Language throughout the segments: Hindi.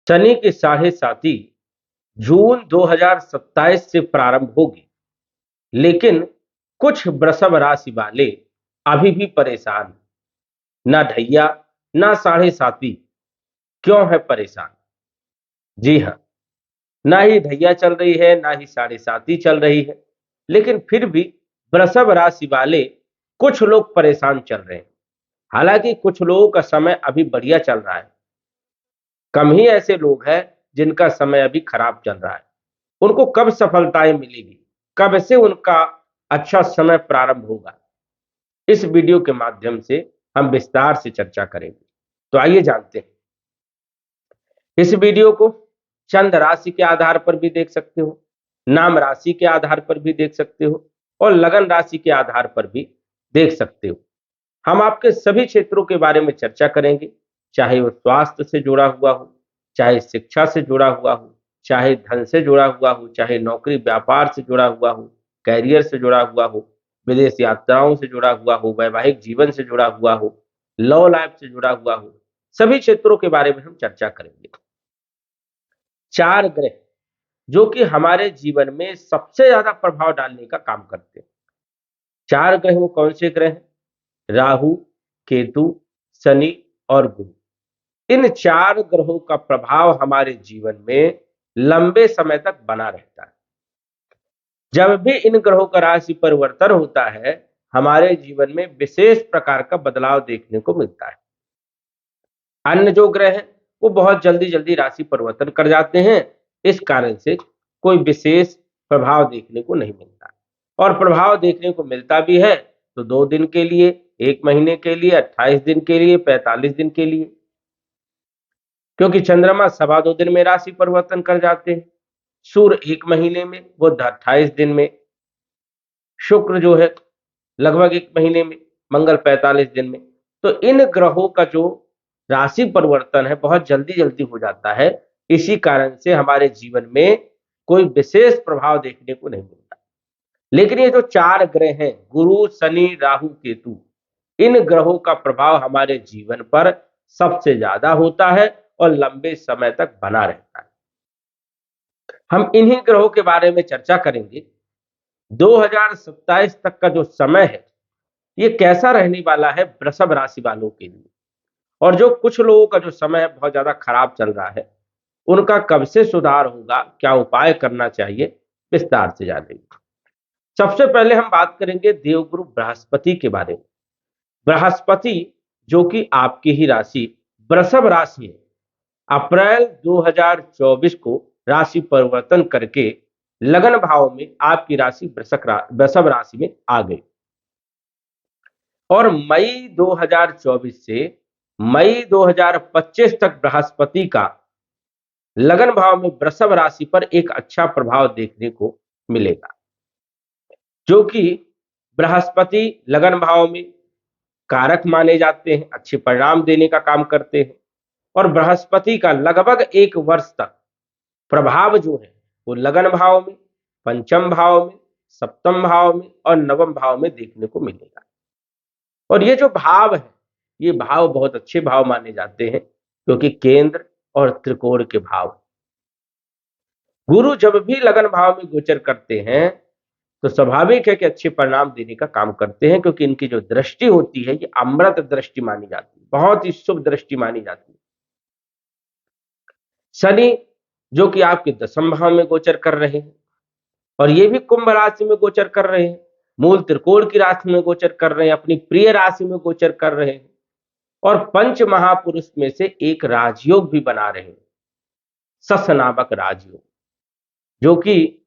शनि की साढ़े साती जून 2027 से प्रारंभ होगी, लेकिन कुछ वृषभ राशि वाले अभी भी परेशान हैं। ना ढैया ना साढ़े साती। क्यों है परेशान? जी हाँ, ना ही ढैया चल रही है ना ही साढ़े साती चल रही है, लेकिन फिर भी वृषभ राशि वाले कुछ लोग परेशान चल रहे हैं। हालांकि कुछ लोगों का समय अभी बढ़िया चल रहा है। कम ही ऐसे लोग हैं जिनका समय अभी खराब चल रहा है। उनको कब सफलताएं मिलेगी, कब से उनका अच्छा समय प्रारंभ होगा, इस वीडियो के माध्यम से हम विस्तार से चर्चा करेंगे। तो आइए जानते हैं। इस वीडियो को चंद राशि के आधार पर भी देख सकते हो, नाम राशि के आधार पर भी देख सकते हो और लगन राशि के आधार पर भी देख सकते हो। हम आपके सभी क्षेत्रों के बारे में चर्चा करेंगे, चाहे वो स्वास्थ्य से जुड़ा हुआ हो, चाहे शिक्षा से जुड़ा हुआ हो, चाहे धन से जुड़ा हुआ हो, चाहे नौकरी व्यापार से जुड़ा हुआ हो, कैरियर से जुड़ा हुआ हो, विदेश यात्राओं से जुड़ा हुआ हो, वैवाहिक जीवन से जुड़ा हुआ हो, लव लाइफ से जुड़ा हुआ हो। सभी क्षेत्रों के बारे में हम चर्चा करेंगे। चार ग्रह जो कि हमारे जीवन में सबसे ज्यादा प्रभाव डालने का काम करते हैं। चार ग्रह वो कौन से ग्रह हैं? राहु, केतु, शनि और गुरु। इन चार ग्रहों का प्रभाव हमारे जीवन में लंबे समय तक बना रहता है। जब भी इन ग्रहों का राशि परिवर्तन होता है, हमारे जीवन में विशेष प्रकार का बदलाव देखने को मिलता है। अन्य जो ग्रह हैं वो बहुत जल्दी जल्दी राशि परिवर्तन कर जाते हैं, इस कारण से कोई विशेष प्रभाव देखने को नहीं मिलता। और प्रभाव देखने को मिलता भी है तो 2 दिन के लिए, 1 महीने के लिए, 28 दिन के लिए, 45 दिन के लिए। क्योंकि चंद्रमा 2.25 दिन में राशि परिवर्तन कर जाते हैं, सूर्य 1 महीने में, बुध 28 दिन में, शुक्र जो है लगभग 1 महीने में, मंगल 45 दिन में। तो इन ग्रहों का जो राशि परिवर्तन है बहुत जल्दी जल्दी हो जाता है। इसी कारण से हमारे जीवन में कोई विशेष प्रभाव देखने को नहीं मिलता। लेकिन ये जो चार ग्रह हैं, गुरु, शनि, राहु, केतु, इन ग्रहों का प्रभाव हमारे जीवन पर सबसे ज्यादा होता है और लंबे समय तक बना रहता है। हम इन्हीं ग्रहों के बारे में चर्चा करेंगे। 2027 तक का जो समय है ये कैसा रहने वाला है वृषभ राशि वालों के लिए, और जो कुछ लोगों का जो समय है बहुत ज्यादा खराब चल रहा है, उनका कब से सुधार होगा, क्या उपाय करना चाहिए, विस्तार से जानेंगे। सबसे पहले हम बात करेंगे देवगुरु बृहस्पति के बारे में। बृहस्पति जो कि आपकी ही राशि वृषभ राशि है, अप्रैल 2024 को राशि परिवर्तन करके लगन भाव में आपकी राशि वृषभ राशि में आ गई। और मई 2024 से मई 2025 तक बृहस्पति का लगन भाव में वृषभ राशि पर एक अच्छा प्रभाव देखने को मिलेगा। जो कि बृहस्पति लगन भाव में कारक माने जाते हैं, अच्छे परिणाम देने का काम करते हैं। और बृहस्पति का लगभग 1 वर्ष तक प्रभाव जो है वो लगन भाव में, पंचम भाव में, सप्तम भाव में और नवम भाव में देखने को मिलेगा। और ये जो भाव है, ये भाव बहुत अच्छे भाव माने जाते हैं, क्योंकि केंद्र और त्रिकोण के भाव। गुरु जब भी लगन भाव में गोचर करते हैं तो स्वाभाविक है कि अच्छे परिणाम देने का काम करते हैं, क्योंकि इनकी जो दृष्टि होती है ये अमृत दृष्टि मानी जाती है, बहुत ही शुभ दृष्टि मानी जाती है। शनि जो कि आपके 10वें भाव में गोचर कर रहे हैं, और ये भी कुंभ राशि में गोचर कर रहे हैं, मूल त्रिकोण की राशि में गोचर कर रहे हैं, अपनी प्रिय राशि में गोचर कर रहे हैं। और पंच महापुरुष में से एक राजयोग भी बना रहे हैं, सस नामक राजयोग, जो कि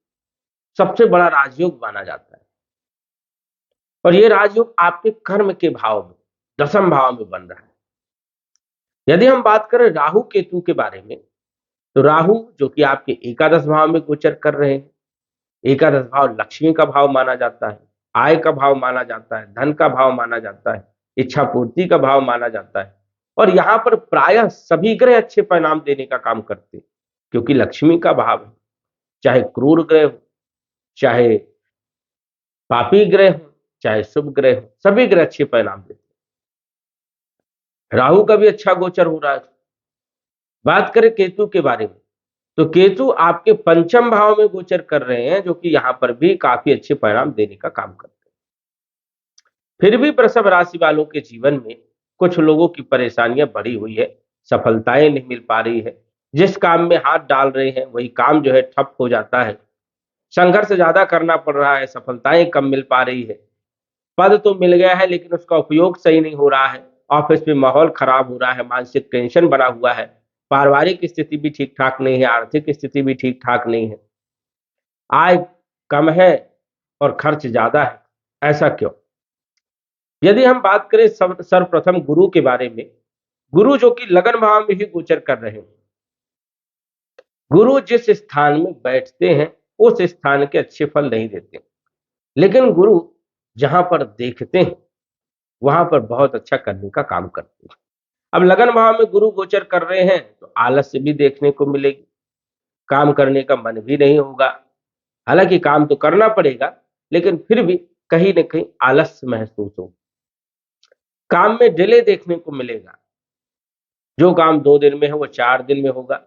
सबसे बड़ा राजयोग माना जाता है। और ये राजयोग आपके कर्म के भाव में, 10वें भाव में बन रहा है। यदि हम बात करें राहु केतु के बारे में, तो राहु जो कि आपके एकादश भाव में गोचर कर रहे हैं। एकादश भाव लक्ष्मी का भाव माना जाता है, आय का भाव माना जाता है, धन का भाव माना जाता है, इच्छा पूर्ति का भाव माना जाता है। और यहां पर प्रायः सभी ग्रह अच्छे परिणाम देने का काम करते हैं, क्योंकि लक्ष्मी का भाव है। चाहे क्रूर ग्रह हो, चाहे पापी ग्रह हो, चाहे शुभ ग्रह हो, सभी ग्रह अच्छे परिणाम देते हैं। राहु का भी अच्छा गोचर हो रहा है, बात करें केतु के बारे में, तो केतु आपके पंचम भाव में गोचर कर रहे हैं, जो कि यहां पर भी काफी अच्छे परिणाम देने का काम करते हैं। फिर भी वृषभ राशि वालों के जीवन में कुछ लोगों की परेशानियां बढ़ी हुई है, सफलताएं नहीं मिल पा रही है। जिस काम में हाथ डाल रहे हैं वही काम जो है ठप हो जाता है। संघर्ष ज्यादा करना पड़ रहा है, सफलताएं कम मिल पा रही है। पद तो मिल गया है लेकिन उसका उपयोग सही नहीं हो रहा है। ऑफिस में माहौल खराब हो रहा है, मानसिक टेंशन बना हुआ है। पारिवारिक स्थिति भी ठीक ठाक नहीं है, आर्थिक स्थिति भी ठीक ठाक नहीं है। आय कम है और खर्च ज्यादा है। ऐसा क्यों? यदि हम बात करें सर्वप्रथम गुरु के बारे में, गुरु जो कि लगन भाव में ही गोचर कर रहे हैं। गुरु जिस स्थान में बैठते हैं उस स्थान के अच्छे फल नहीं देते, लेकिन गुरु जहां पर देखते हैं वहां पर बहुत अच्छा करने का काम करते हैं। अब लगन भाव में गुरु गोचर कर रहे हैं तो आलस्य भी देखने को मिलेगी, काम करने का मन भी नहीं होगा। हालांकि काम तो करना पड़ेगा, लेकिन फिर भी कहीं ना कहीं आलस्य महसूस होगा। काम में डिले देखने को मिलेगा, जो काम 2 दिन में है वो 4 दिन में होगा।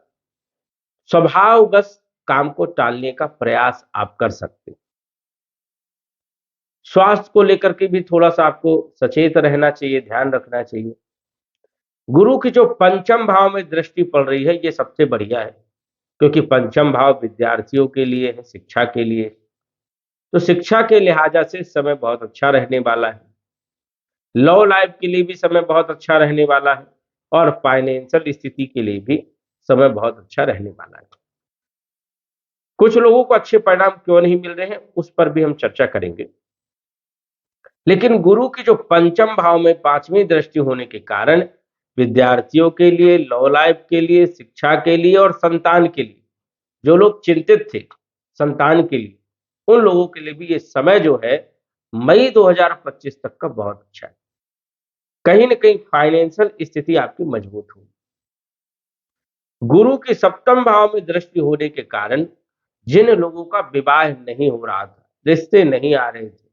स्वभाव बस काम को टालने का प्रयास आप कर सकते हैं। स्वास्थ्य को लेकर के भी थोड़ा सा आपको सचेत रहना चाहिए, ध्यान रखना चाहिए। गुरु की जो पंचम भाव में दृष्टि पड़ रही है ये सबसे बढ़िया है, क्योंकि पंचम भाव विद्यार्थियों के लिए है, शिक्षा के लिए। तो शिक्षा के लिहाजा से समय बहुत अच्छा रहने वाला है। लव लाइफ के लिए भी समय बहुत अच्छा रहने वाला है, और फाइनेंशियल स्थिति के लिए भी समय बहुत अच्छा रहने वाला है। कुछ लोगों को अच्छे परिणाम क्यों नहीं मिल रहे हैं उस पर भी हम चर्चा करेंगे। लेकिन गुरु की जो पंचम भाव में पांचवी दृष्टि होने के कारण विद्यार्थियों के लिए, लव लाइफ के लिए, शिक्षा के लिए और संतान के लिए, जो लोग चिंतित थे संतान के लिए, उन लोगों के लिए भी ये समय जो है मई 2025 तक का बहुत अच्छा है। कहीं ना कहीं फाइनेंशियल स्थिति आपकी मजबूत होगी। गुरु की सप्तम भाव में दृष्टि होने के कारण जिन लोगों का विवाह नहीं हो रहा था, रिश्ते नहीं आ रहे थे,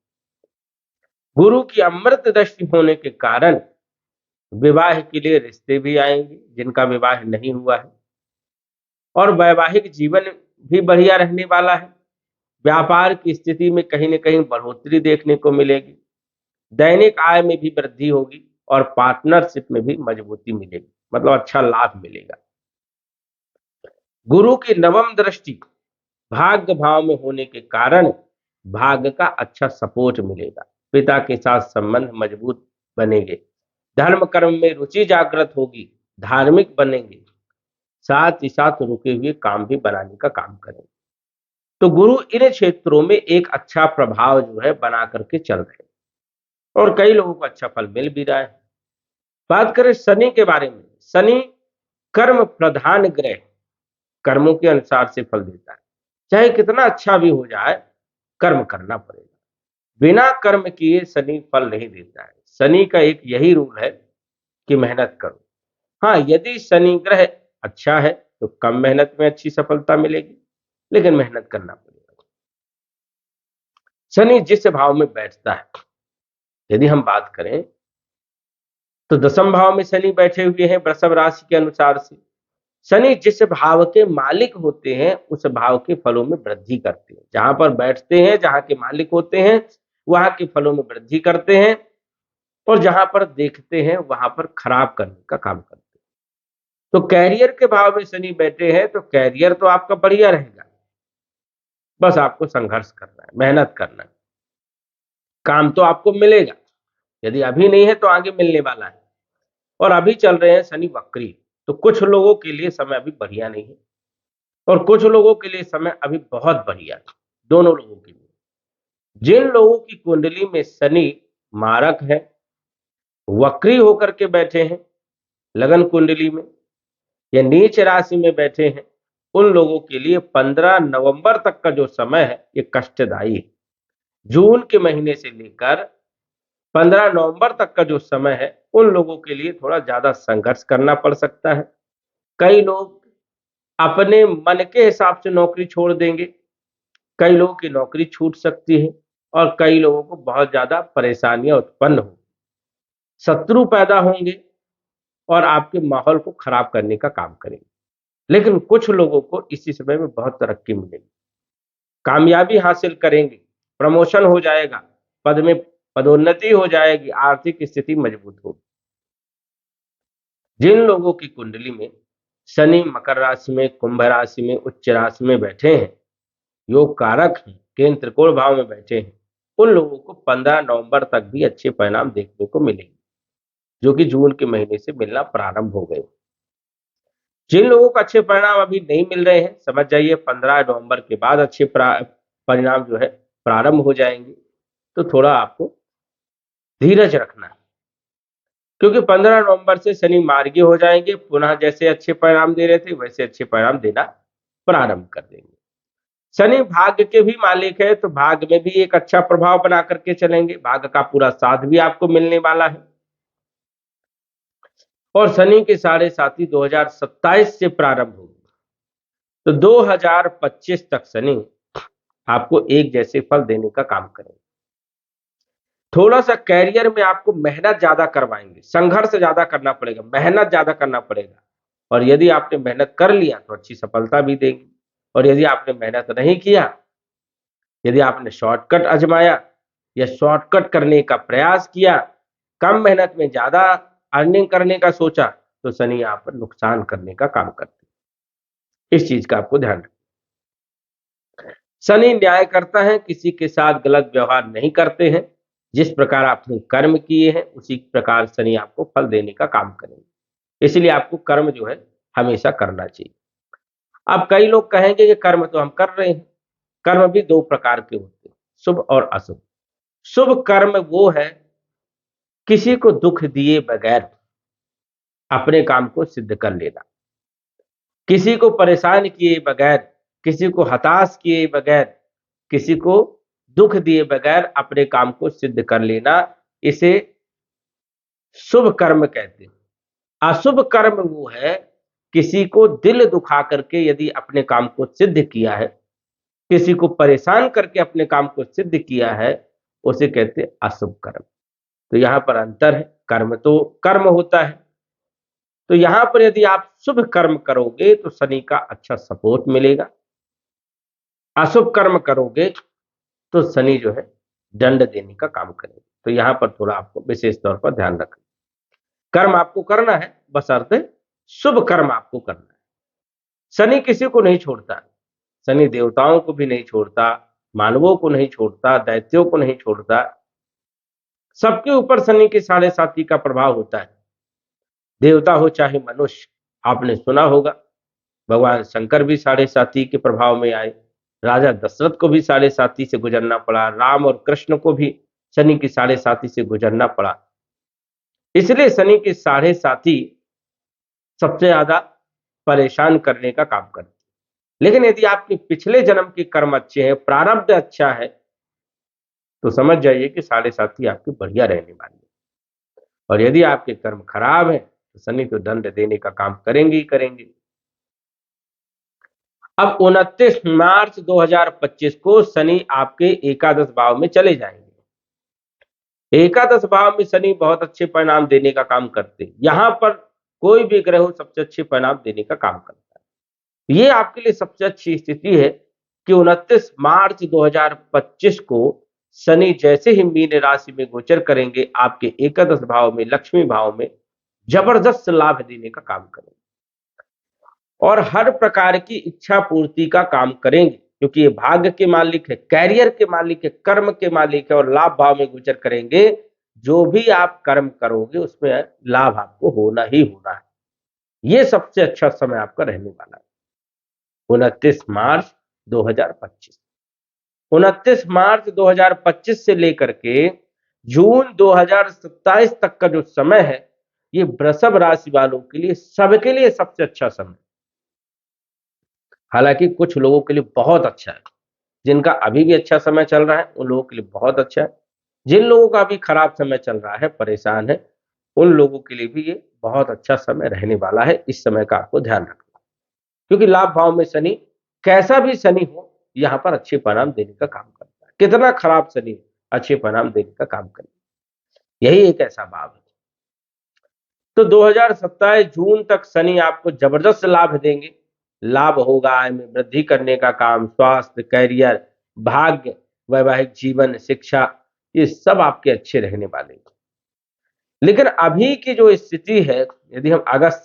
गुरु की अमृत दृष्टि होने के कारण विवाह के लिए रिश्ते भी आएंगे जिनका विवाह नहीं हुआ है, और वैवाहिक जीवन भी बढ़िया रहने वाला है। व्यापार की स्थिति में कहीं न कहीं बढ़ोतरी देखने को मिलेगी। दैनिक आय में भी वृद्धि होगी और पार्टनरशिप में भी मजबूती मिलेगी, मतलब अच्छा लाभ मिलेगा। गुरु की नवम दृष्टि भाग्य भाव में होने के कारण भाग्य का अच्छा सपोर्ट मिलेगा। पिता के साथ संबंध मजबूत बनेंगे, धर्म कर्म में रुचि जागृत होगी, धार्मिक बनेंगे, साथ ही साथ रुके हुए काम भी बनाने का काम करेंगे। तो गुरु इन क्षेत्रों में एक अच्छा प्रभाव जो है बना करके चल रहे हैं, और कई लोगों को अच्छा फल मिल भी रहा है। बात करें शनि के बारे में, शनि कर्म प्रधान ग्रह, कर्मों के अनुसार से फल देता है। चाहे कितना अच्छा भी हो जाए, कर्म करना पड़ेगा। बिना कर्म किए शनि फल नहीं देता है। शनि का एक यही रूल है कि मेहनत करो। हाँ, यदि शनि ग्रह अच्छा है तो कम मेहनत में अच्छी सफलता मिलेगी, लेकिन मेहनत करना पड़ेगा। शनि जिस भाव में बैठता है, यदि हम बात करें तो दसम भाव में शनि बैठे हुए हैं वृषभ राशि के अनुसार से। शनि जिस भाव के मालिक होते हैं उस भाव के फलों में वृद्धि करते हैं। जहां पर बैठते हैं, जहां के मालिक होते हैं, वहां के फलों में वृद्धि करते हैं, और जहां पर देखते हैं वहां पर खराब करने का काम करते हैं। तो कैरियर के भाव में शनि बैठे हैं तो कैरियर तो आपका बढ़िया रहेगा, बस आपको संघर्ष करना है, मेहनत करना है। काम तो आपको मिलेगा, यदि अभी नहीं है तो आगे मिलने वाला है। और अभी चल रहे हैं शनि वक्री, तो कुछ लोगों के लिए समय अभी बढ़िया नहीं है, और कुछ लोगों के लिए समय अभी बहुत बढ़िया है। दोनों लोगों के लिए, जिन लोगों की कुंडली में शनि मारक है, वक्री होकर के बैठे हैं लगन कुंडली में, या नीच राशि में बैठे हैं, उन लोगों के लिए 15 नवंबर तक का जो समय है ये कष्टदायी है। जून के महीने से लेकर 15 नवंबर तक का जो समय है उन लोगों के लिए थोड़ा ज्यादा संघर्ष करना पड़ सकता है। कई लोग अपने मन के हिसाब से नौकरी छोड़ देंगे, कई लोगों की नौकरी छूट सकती है, और कई लोगों को बहुत ज्यादा परेशानियां उत्पन्न होंगी, शत्रु पैदा होंगे, और आपके माहौल को खराब करने का काम करेंगे। लेकिन कुछ लोगों को इसी समय में बहुत तरक्की मिलेगी, कामयाबी हासिल करेंगे, प्रमोशन हो जाएगा, पद में पदोन्नति हो जाएगी, आर्थिक स्थिति मजबूत होगी। जिन लोगों की कुंडली में शनि मकर राशि में, कुंभ राशि में, उच्च राशि में बैठे हैं, योग कारक हैं, केंद्र त्रिकोण भाव में बैठे हैं, उन लोगों को 15 नवंबर तक भी अच्छे परिणाम देखने को मिलेंगे, जो कि जून के महीने से मिलना प्रारंभ हो गए। जिन लोगों को अच्छे परिणाम अभी नहीं मिल रहे हैं, समझ जाइए 15 नवंबर के बाद अच्छे परिणाम जो है प्रारंभ हो जाएंगे। तो थोड़ा आपको धीरज रखना है, क्योंकि 15 नवंबर से शनि मार्गी हो जाएंगे, पुनः जैसे अच्छे परिणाम दे रहे थे वैसे अच्छे परिणाम देना प्रारंभ कर देंगे। शनि भाग्य के भी मालिक है, तो भाग्य में भी एक अच्छा प्रभाव बना करके चलेंगे, भाग्य का पूरा साथ भी आपको मिलने वाला है। और शनि के साढ़े साथी 2027 से प्रारंभ होगी, तो 2025 तक शनि आपको एक जैसे फल देने का काम करेंगे। थोड़ा सा कैरियर में आपको मेहनत ज्यादा करवाएंगे, संघर्ष ज्यादा करना पड़ेगा, मेहनत ज्यादा करना पड़ेगा, और यदि आपने मेहनत कर लिया तो अच्छी सफलता भी देगी। और यदि आपने मेहनत नहीं किया, यदि आपने शॉर्टकट आजमाया या शॉर्टकट करने का प्रयास किया, कम मेहनत में ज्यादा अर्निंग करने का सोचा, तो शनि यहाँ पर नुकसान करने का काम करते हैं। इस चीज का आपको ध्यान रखना। शनि न्याय करता है, किसी के साथ गलत व्यवहार नहीं करते हैं। जिस प्रकार आपने कर्म किए हैं उसी प्रकार शनि आपको फल देने का काम करेंगे, इसलिए आपको कर्म जो है हमेशा करना चाहिए। अब कई लोग कहेंगे कि कर्म तो हम कर रहे हैं। कर्म भी दो प्रकार के होते हैं, शुभ और अशुभ। शुभ कर्म वो है किसी को दुख दिए बगैर अपने काम को सिद्ध कर लेना, किसी को परेशान किए बगैर, किसी को हताश किए बगैर, किसी को दुख दिए बगैर अपने काम को सिद्ध कर लेना, इसे शुभ कर्म कहते हैं। अशुभ कर्म वो है किसी को दिल दुखा करके यदि अपने काम को सिद्ध किया है, किसी को परेशान करके अपने काम को सिद्ध किया है, उसे कहते हैं अशुभ कर्म। तो यहां पर अंतर है, कर्म तो कर्म होता है। तो यहां पर यदि आप शुभ कर्म करोगे तो शनि का अच्छा सपोर्ट मिलेगा, अशुभ कर्म करोगे तो शनि जो है दंड देने का काम करेगा। तो यहां पर थोड़ा आपको विशेष तौर पर ध्यान रखना, कर्म आपको करना है, बशर्ते शुभ कर्म आपको करना है। शनि किसी को नहीं छोड़ता, शनि देवताओं को भी नहीं छोड़ता, मानवों को नहीं छोड़ता, दैत्यों को नहीं छोड़ता, सबके ऊपर शनि के साढ़े साथी का प्रभाव होता है। देवता हो चाहे मनुष्य, आपने सुना होगा भगवान शंकर भी साढ़े साथी के प्रभाव में आए, राजा दशरथ को भी साढ़े साथी से गुजरना पड़ा, राम और कृष्ण को भी शनि की साढ़े साथी से गुजरना पड़ा। इसलिए शनि के साढ़े साथी सबसे ज्यादा परेशान करने का काम करते। लेकिन यदि आपके पिछले जन्म के कर्म अच्छे हैं, प्रारब्ध अच्छा है, तो समझ जाइए कि साढ़े साथी आपकी बढ़िया रहने वाली है। और यदि आपके कर्म खराब है तो शनि तो दंड देने का काम करेंगे ही करेंगे। अब 29 मार्च 2025 को शनि आपके एकादश भाव में चले जाएंगे। एकादश भाव में शनि बहुत अच्छे परिणाम देने का काम करते हैं। यहां पर कोई भी ग्रह हो सबसे अच्छे परिणाम देने का काम करता है। ये आपके लिए सबसे अच्छी स्थिति है कि 29 मार्च 2025 को शनि जैसे ही मीन राशि में गोचर करेंगे, आपके एकादश भाव में, लक्ष्मी भाव में जबरदस्त लाभ देने का काम करेंगे और हर प्रकार की इच्छा पूर्ति का काम करेंगे, क्योंकि ये भाग्य के मालिक है, कैरियर के मालिक है, कर्म के मालिक है और लाभ भाव में गोचर करेंगे। जो भी आप कर्म करोगे उसमें लाभ आपको होना ही होना है। ये सबसे अच्छा समय आपका रहने वाला है 29 मार्च 2025। 29 मार्च 2025 से लेकर के जून 2027 तक का जो समय है, ये वृषभ राशि वालों के लिए, सबके लिए सबसे अच्छा समय। हालांकि कुछ लोगों के लिए बहुत अच्छा है, जिनका अभी भी अच्छा समय चल रहा है उन लोगों के लिए बहुत अच्छा है। जिन लोगों का अभी खराब समय चल रहा है, परेशान है, उन लोगों के लिए भी ये बहुत अच्छा समय रहने वाला है। इस समय का आपको ध्यान रखना, क्योंकि लाभ भाव में शनि, कैसा भी शनि हो, यहाँ पर अच्छे परिणाम देने का काम करता है। कितना खराब शनि हो, अच्छे परिणाम देने का काम करेगा। यही एक ऐसा भाव है। तो 2027 जून तक शनि आपको जबरदस्त लाभ देंगे। लाभ होगा आय में वृद्धि करने का काम, स्वास्थ्य, कैरियर, भाग्य, वैवाहिक जीवन, शिक्षा, ये सब आपके अच्छे रहने वाले हैं। लेकिन अभी की जो स्थिति है, यदि हम अगस्त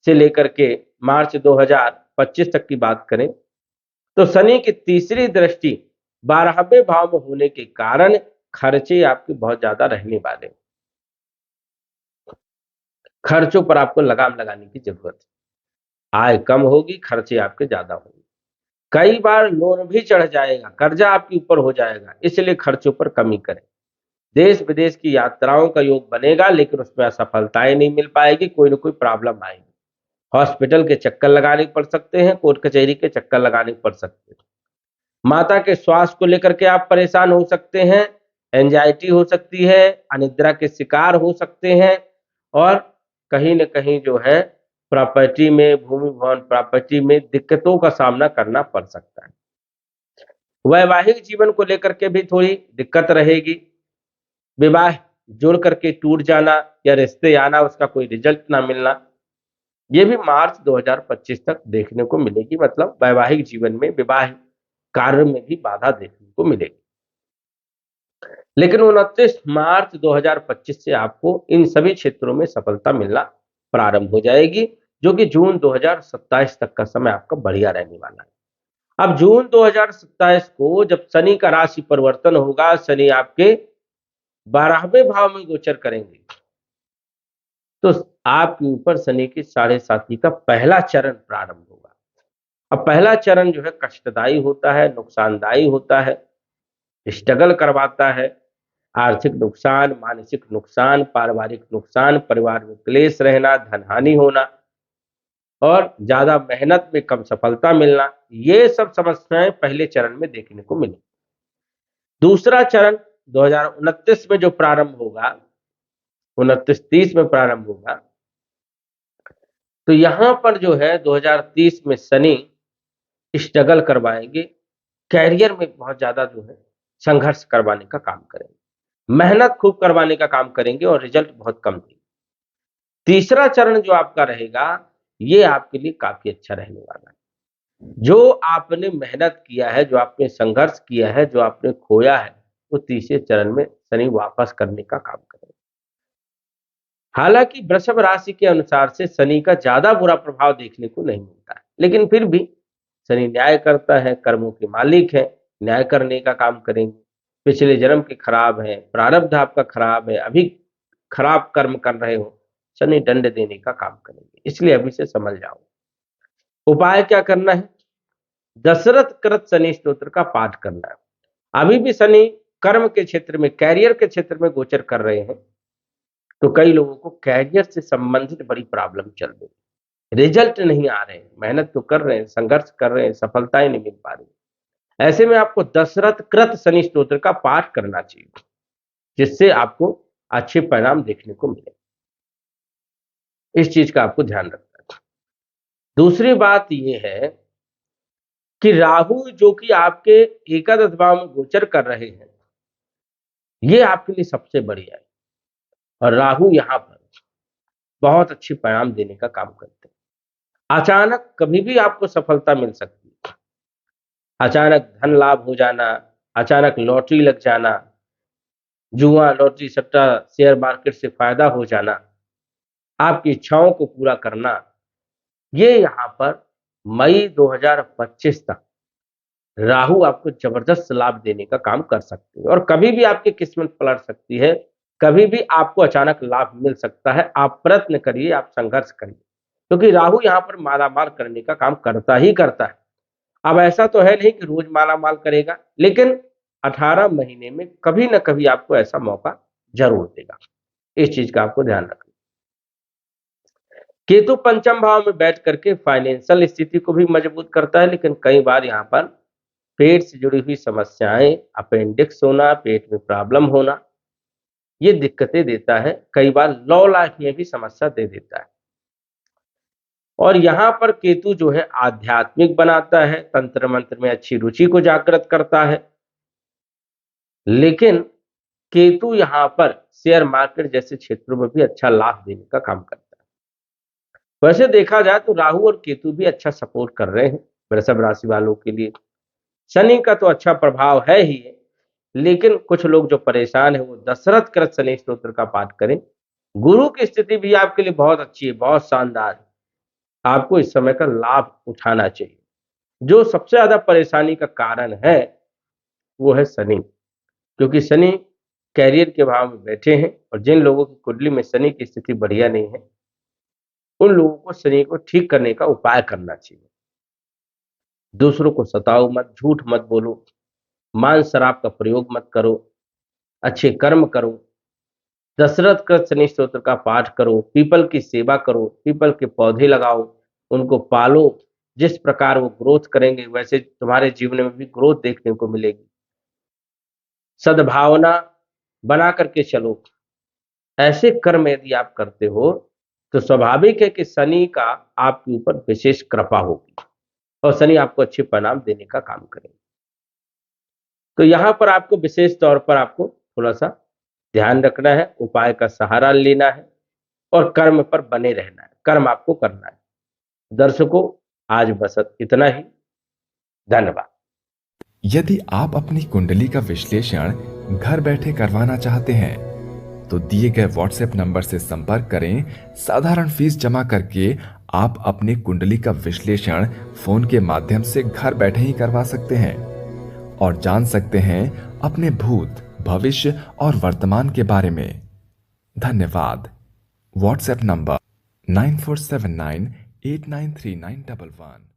से लेकर के मार्च 2025 तक की बात करें, तो शनि की तीसरी दृष्टि 12वें भाव में होने के कारण खर्चे आपके बहुत ज्यादा रहने वाले। खर्चों पर आपको लगाम लगाने की जरूरत है। आय कम होगी, खर्चे आपके ज्यादा होंगे। कई बार लोन भी चढ़ जाएगा, कर्जा आपके ऊपर हो जाएगा, इसलिए खर्चों पर कमी करें। देश विदेश की यात्राओं का योग बनेगा, लेकिन उसमें असफलताएं नहीं मिल पाएगी, कोई ना कोई प्रॉब्लम आएगी। हॉस्पिटल के चक्कर लगाने पड़ सकते हैं, कोर्ट कचहरी के चक्कर लगाने पड़ सकते हैं। माता के स्वास्थ्य को लेकर के आप परेशान हो सकते हैं, एंजाइटी हो सकती है, अनिद्रा के शिकार हो सकते हैं, और कहीं न कहीं जो है प्रॉपर्टी में, भूमि भवन प्रॉपर्टी में दिक्कतों का सामना करना पड़ सकता है। वैवाहिक जीवन को लेकर के भी थोड़ी दिक्कत रहेगी। विवाह जुड़ करके टूट जाना या रिश्ते आना, उसका कोई रिजल्ट ना मिलना, ये भी मार्च 2025 तक देखने को मिलेगी। मतलब वैवाहिक जीवन में, विवाह कार्य में भी बाधा देखने को मिलेगी। लेकिन 29 मार्च 2025 से आपको इन सभी क्षेत्रों में सफलता मिलना प्रारंभ हो जाएगी, जो कि जून 2027 तक का समय आपका बढ़िया रहने वाला है। अब जून 2027 को जब शनि का राशि परिवर्तन होगा, शनि आपके 12वें भाव में गोचर करेंगे, तो आपके ऊपर शनि की 7.5 का पहला चरण प्रारंभ होगा। अब पहला चरण जो है कष्टदायी होता है, नुकसानदायी होता है, स्ट्रगल करवाता है। आर्थिक नुकसान, मानसिक नुकसान, पारिवारिक नुकसान, परिवार में क्लेश रहना, धनहानि होना और ज्यादा मेहनत में कम सफलता मिलना, ये सब समस्याएं पहले चरण में देखने को मिली। दूसरा चरण 2029 में जो प्रारंभ होगा, 29-30 में प्रारंभ होगा, तो यहां पर जो है 2030 में शनि स्ट्रगल करवाएंगे, कैरियर में बहुत ज्यादा जो है संघर्ष करवाने का काम करेंगे, मेहनत खूब करवाने का काम करेंगे और रिजल्ट बहुत कम देंगे। तीसरा चरण जो आपका रहेगा, ये आपके लिए काफी अच्छा रहने वाला है। जो आपने मेहनत किया है, जो आपने संघर्ष किया है, जो आपने खोया है, वो तीसरे चरण में शनि वापस करने का काम करेगा। हालांकि वृषभ राशि के अनुसार से शनि का ज्यादा बुरा प्रभाव देखने को नहीं मिलता है, लेकिन फिर भी शनि न्याय करता है, कर्मों के मालिक है, न्याय करने का काम करेंगे। पिछले जन्म के खराब है, प्रारब्ध आपका खराब है, अभी खराब कर्म कर रहे हो, शनि दंड देने का काम करेंगे, इसलिए अभी से समझ जाओ। उपाय क्या करना है? दशरथ कृत शनि स्तोत्र का पाठ करना है। अभी भी शनि कर्म के क्षेत्र में, कैरियर के क्षेत्र में गोचर कर रहे हैं, तो कई लोगों को कैरियर से संबंधित बड़ी प्रॉब्लम चल रही है, रिजल्ट नहीं आ रहे हैं, मेहनत तो कर रहे हैं, संघर्ष कर रहे हैं, सफलताएं नहीं मिल पा रही। ऐसे में आपको दशरथ कृत शनि स्तोत्र का पाठ करना चाहिए, जिससे आपको अच्छे परिणाम देखने को मिले। इस चीज का आपको ध्यान रखना है। दूसरी बात यह है कि राहु जो कि आपके एकादश भाव में गोचर कर रहे हैं, ये आपके लिए सबसे बढ़िया है, और राहु यहां पर बहुत अच्छे परिणाम देने का काम करते हैं। अचानक कभी भी आपको सफलता मिल सकती है, अचानक धन लाभ हो जाना, अचानक लॉटरी लग जाना, जुआ, लॉटरी, सट्टा, शेयर मार्केट से फायदा हो जाना, आपकी इच्छाओं को पूरा करना, ये यहां पर मई 2025 तक राहु आपको जबरदस्त लाभ देने का काम कर सकते हैं, और कभी भी आपकी किस्मत पलट सकती है, कभी भी आपको अचानक लाभ मिल सकता है। आप प्रयत्न करिए, आप संघर्ष करिए, क्योंकि राहु यहां पर मालामाल करने का काम करता ही करता है। अब ऐसा तो है नहीं कि रोज मालामाल करेगा, लेकिन 18 महीने में कभी ना कभी आपको ऐसा मौका जरूर देगा। इस चीज का आपको ध्यान रखना। केतु पंचम भाव में बैठ करके फाइनेंशियल स्थिति को भी मजबूत करता है, लेकिन कई बार यहाँ पर पेट से जुड़ी हुई समस्याएं, अपेंडिक्स होना, पेट में प्रॉब्लम होना, ये दिक्कतें देता है। कई बार लव लाइफ में भी समस्या दे देता है। और यहाँ पर केतु जो है आध्यात्मिक बनाता है, तंत्र मंत्र में अच्छी रुचि को जागृत करता है, लेकिन केतु यहां पर शेयर मार्केट जैसे क्षेत्रों में भी अच्छा लाभ देने का काम करता है। वैसे देखा जाए तो राहु और केतु भी अच्छा सपोर्ट कर रहे हैं वृषभ राशि वालों के लिए। शनि का तो अच्छा प्रभाव है ही है, लेकिन कुछ लोग जो परेशान है वो दशरथ कृत शनि स्तोत्र का पाठ करें। गुरु की स्थिति भी आपके लिए बहुत अच्छी है, बहुत शानदार है। आपको इस समय का लाभ उठाना चाहिए। जो सबसे ज्यादा परेशानी का कारण है वो है शनि, क्योंकि शनि कैरियर के भाव में बैठे हैं, और जिन लोगों की कुंडली में शनि की स्थिति बढ़िया नहीं है उन लोगों को शनि को ठीक करने का उपाय करना चाहिए। दूसरों को सताओ मत, झूठ मत बोलो, मांस शराब का प्रयोग मत करो, अच्छे कर्म करो, दशरथ कृत शनि स्तोत्र का पाठ करो, पीपल की सेवा करो, पीपल के पौधे लगाओ, उनको पालो। जिस प्रकार वो ग्रोथ करेंगे वैसे तुम्हारे जीवन में भी ग्रोथ देखने को मिलेगी। सद्भावना बना करके चलो। ऐसे कर्म यदि आप करते हो तो स्वाभाविक है कि शनि का आपके ऊपर विशेष कृपा होगी और शनि आपको अच्छे परिणाम देने का काम करेंगे। तो यहां पर आपको विशेष तौर पर आपको थोड़ा सा ध्यान रखना है, उपाय का सहारा लेना है और कर्म पर बने रहना है, कर्म आपको करना है। दर्शकों, आज बस इतना ही। धन्यवाद। यदि आप अपनी कुंडली का विश्लेषण घर बैठे करवाना चाहते हैं तो दिए गए व्हाट्सएप नंबर से संपर्क करें। साधारण फीस जमा करके आप अपनी कुंडली का विश्लेषण फोन के माध्यम से घर बैठे ही करवा सकते हैं और जान सकते हैं अपने भूत, भविष्य और वर्तमान के बारे में। धन्यवाद। WhatsApp number 9479893911।